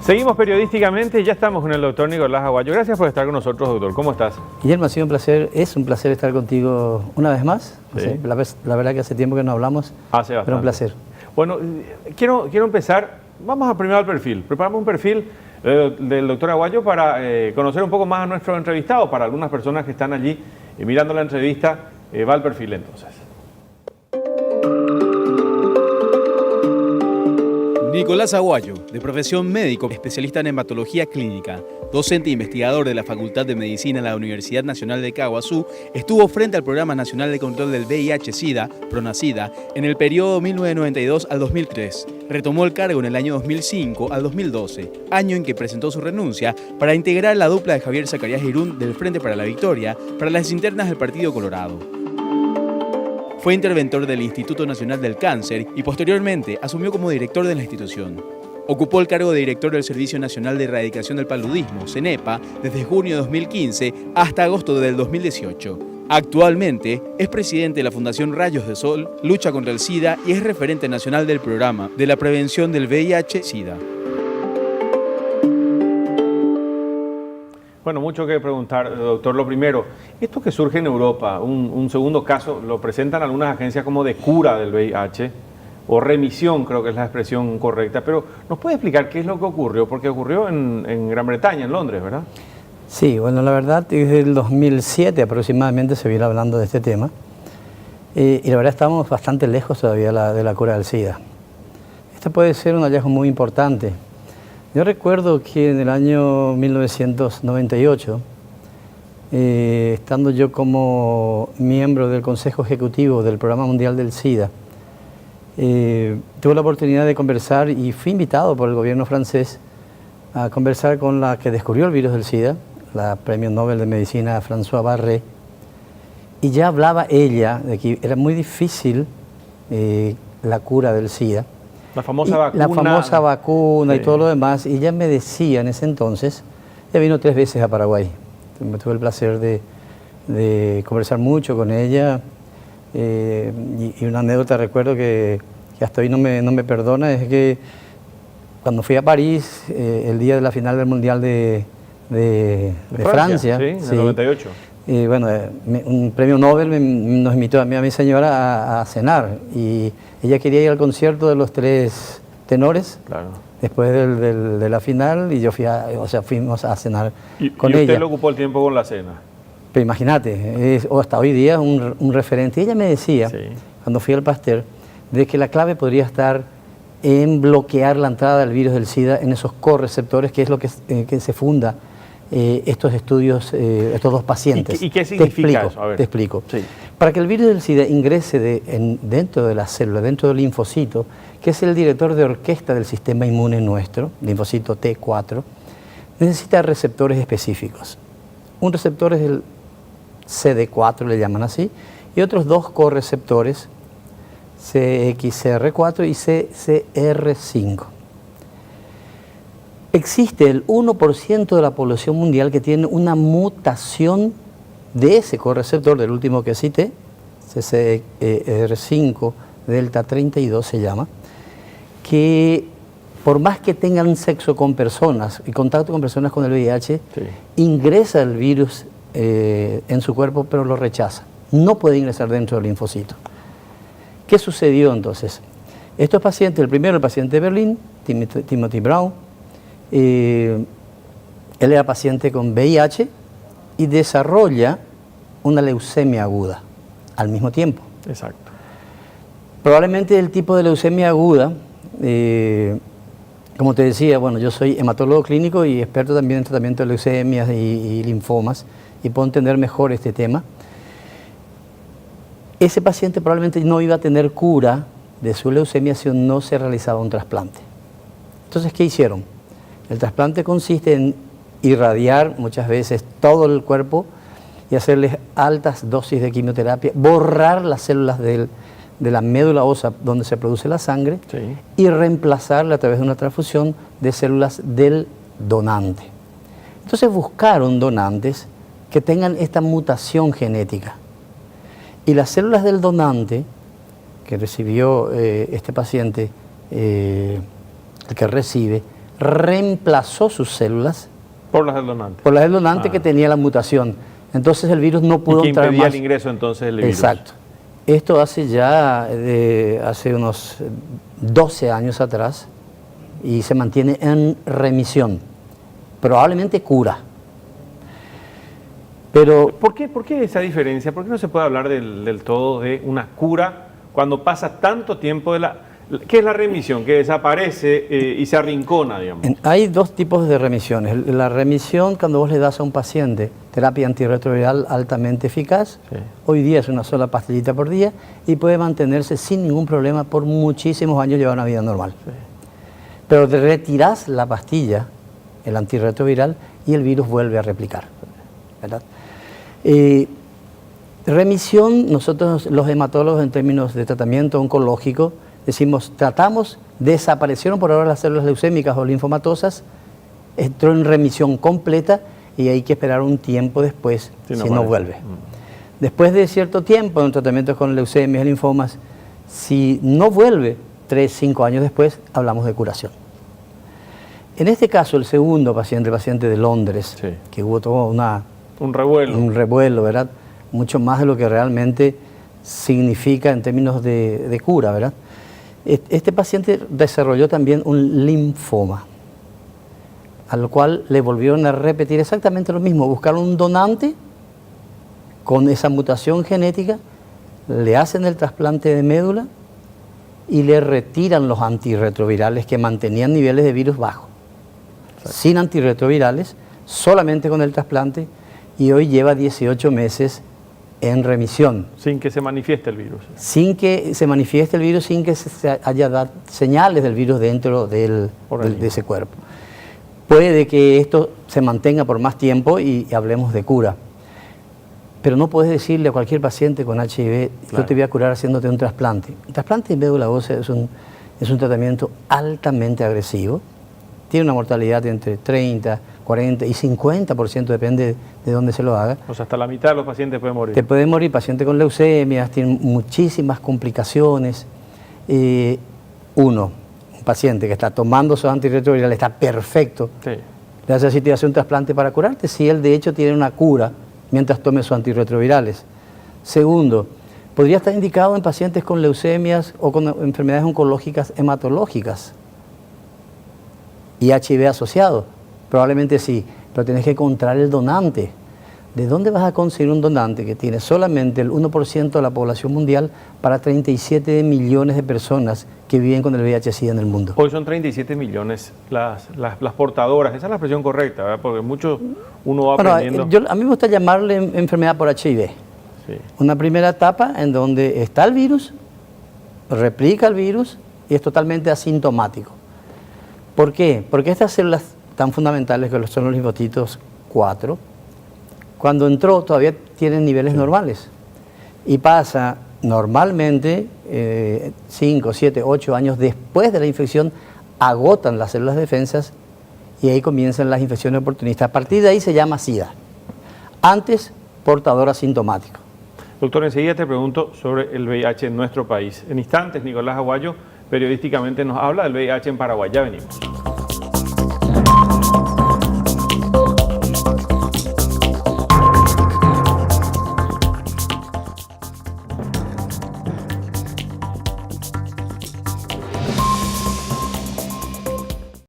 Seguimos periodísticamente, ya estamos con el doctor Nicolás Aguayo. Gracias por estar con nosotros, doctor. ¿Cómo estás? Guillermo, ha sido un placer, es un placer estar contigo una vez más. Sí. Sí, la verdad que hace tiempo que no hablamos, Hace bastante. pero un placer. Bueno, quiero empezar, vamos a primero al perfil. Preparamos un perfil del doctor Aguayo para conocer un poco más a nuestro entrevistado. Para algunas personas que están allí mirando la entrevista, va al perfil entonces. Nicolás Aguayo, de profesión médico, especialista en hematología clínica, docente e investigador de la Facultad de Medicina de la Universidad Nacional de Caguazú, estuvo frente al Programa Nacional de Control del VIH-Sida, PRONASIDA, en el periodo 1992 al 2003. Retomó el cargo en el año 2005 al 2012, año en que presentó su renuncia para integrar la dupla de Javier Zacarías Irún del Frente para la Victoria para las internas del Partido Colorado. Fue interventor del Instituto Nacional del Cáncer y posteriormente asumió como director de la institución. Ocupó el cargo de director del Servicio Nacional de Erradicación del Paludismo, CENEPA, desde junio de 2015 hasta agosto del 2018. Actualmente es presidente de la Fundación Rayos de Sol, lucha contra el SIDA y es referente nacional del programa de la prevención del VIH-Sida. Bueno, mucho que preguntar, doctor. Lo primero, esto que surge en Europa, un segundo caso, lo presentan algunas agencias como de cura del VIH, o remisión, creo que es la expresión correcta, pero ¿nos puede explicar qué es lo que ocurrió? Porque ocurrió en Gran Bretaña, en Londres, ¿verdad? Sí, bueno, la verdad, desde el 2007 aproximadamente se viene hablando de este tema, y la verdad estamos bastante lejos todavía de la cura del SIDA. Este puede ser un hallazgo muy importante. Yo recuerdo que en el año 1998, estando yo como miembro del Consejo Ejecutivo del Programa Mundial del SIDA, tuve la oportunidad de conversar y fui invitado por el gobierno francés a conversar con la que descubrió el virus del SIDA, la Premio Nobel de Medicina Françoise Barré, y ya hablaba ella de que era muy difícil la cura del SIDA. La famosa vacuna. La famosa vacuna, sí, y todo lo demás. Y ella me decía en ese entonces, ella vino 3 veces a Paraguay. Tuve el placer de conversar mucho con ella. Y una anécdota, recuerdo que hasta hoy no me perdona, es que cuando fui a París, el día de la final del Mundial de Francia, sí, en el 98. Bueno, un premio Nobel nos invitó a mí y a mi señora a cenar, y ella quería ir al concierto de los 3 tenores, claro, después de la final, y yo fuimos a cenar con ella. ¿Y usted le ocupó el tiempo con la cena? Pero imagínate, hasta hoy día es un referente. Y ella me decía, sí, cuando fui al Pasteur, de que la clave podría estar en bloquear la entrada del virus del SIDA en esos correceptores, que es lo que se funda estos estudios, estos 2 pacientes. ¿Y qué significa eso? A ver. Te explico. Sí. Para que el virus del SIDA ingrese dentro de la célula, dentro del linfocito, que es el director de orquesta del sistema inmune nuestro, linfocito T4, necesita receptores específicos. Un receptor es el CD4, le llaman así, y otros 2 correceptores, CXCR4 y CCR5. Existe el 1% de la población mundial que tiene una mutación de ese correceptor, del último que cité, CCR5 delta 32 se llama, que por más que tengan sexo con personas y contacto con personas con el VIH, sí, ingresa el virus en su cuerpo, pero lo rechaza. No puede ingresar dentro del linfocito. ¿Qué sucedió entonces? Estos pacientes, el primero, el paciente de Berlín, Timothy Brown, él era paciente con VIH y desarrolla una leucemia aguda al mismo tiempo. Exacto. Probablemente el tipo de leucemia aguda, como te decía, bueno, yo soy hematólogo clínico y experto también en tratamiento de leucemias y linfomas, y puedo entender mejor este tema. Ese paciente probablemente no iba a tener cura de su leucemia si no se realizaba un trasplante. Entonces, ¿qué hicieron? El trasplante consiste en irradiar muchas veces todo el cuerpo y hacerles altas dosis de quimioterapia, borrar las células de la médula ósea donde se produce la sangre, sí, y reemplazarla a través de una transfusión de células del donante. Entonces buscaron donantes que tengan esta mutación genética. Y las células del donante que recibió este paciente, el que recibe, reemplazó sus células Por las del donante. por las del donante que tenía la mutación. Entonces el virus no pudo ¿Y que entrar impedía más. el ingreso entonces del virus? Exacto. Esto hace ya hace unos 12 años atrás y se mantiene en remisión. Probablemente cura. Pero ¿Por qué esa diferencia? ¿Por qué no se puede hablar del todo de una cura cuando pasa tanto tiempo de la... ¿Qué es la remisión? Que desaparece y se arrincona, digamos. hay dos tipos de remisiones. La remisión, cuando vos le das a un paciente terapia antirretroviral altamente eficaz, Sí. hoy día es una sola pastillita por día y puede mantenerse sin ningún problema por muchísimos años, llevar una vida normal. Sí. Pero te retirás la pastilla, el antirretroviral, y el virus vuelve a replicar, ¿verdad? Remisión, nosotros los hematólogos en términos de tratamiento oncológico decimos, desaparecieron por ahora las células leucémicas o linfomatosas, entró en remisión completa y hay que esperar un tiempo después si no vuelve. Después de cierto tiempo en tratamientos con leucemias y linfomas, si no vuelve 3, 5 años después, hablamos de curación. En este caso, el segundo paciente, el paciente de Londres, Sí. que hubo todo Un revuelo. un revuelo, ¿verdad? Mucho más de lo que realmente significa en términos de cura, ¿verdad? Este paciente desarrolló también un linfoma, al cual le volvieron a repetir exactamente lo mismo, buscaron un donante con esa mutación genética, le hacen el trasplante de médula y le retiran los antirretrovirales que mantenían niveles de virus bajos. Sin antirretrovirales, solamente con el trasplante, y hoy lleva 18 meses en remisión. Sin que se manifieste el virus. Sin que se manifieste el virus, sin que se haya dado señales del virus dentro de ese cuerpo. Puede que esto se mantenga por más tiempo y hablemos de cura. Pero no puedes decirle a cualquier paciente con HIV, yo te voy a curar haciéndote un trasplante. El trasplante de médula ósea es un tratamiento altamente agresivo. Tiene una mortalidad de entre 30, 40 y 50%, depende de dónde se lo haga. O sea, hasta la mitad de los pacientes pueden morir. Te pueden morir pacientes con leucemias, tienen muchísimas complicaciones. Un paciente que está tomando sus antirretrovirales está perfecto. Sí. Le hace así, te hace un trasplante para curarte, si él de hecho tiene una cura mientras tome sus antirretrovirales. Segundo, podría estar indicado en pacientes con leucemias o con enfermedades oncológicas hematológicas y HIV asociado. Probablemente sí, pero tienes que encontrar el donante. ¿De dónde vas a conseguir un donante que tiene solamente el 1% de la población mundial para 37 millones de personas que viven con el VIH-Sida en el mundo? Hoy son 37 millones las portadoras. Esa es la expresión correcta, ¿verdad? Porque mucho uno va aprendiendo. A mí me gusta llamarle enfermedad por HIV. Sí. Una primera etapa en donde está el virus, replica el virus y es totalmente asintomático. ¿Por qué? Porque estas células tan fundamentales que son los linfocitos 4, cuando entró todavía tienen niveles normales y pasa normalmente 5, 7, 8 años después de la infección, agotan las células de defensas y ahí comienzan las infecciones oportunistas. A partir de ahí se llama SIDA. Antes, portador asintomático. Doctor, enseguida te pregunto sobre el VIH en nuestro país. En instantes, Nicolás Aguayo periodísticamente nos habla del VIH en Paraguay. Ya venimos.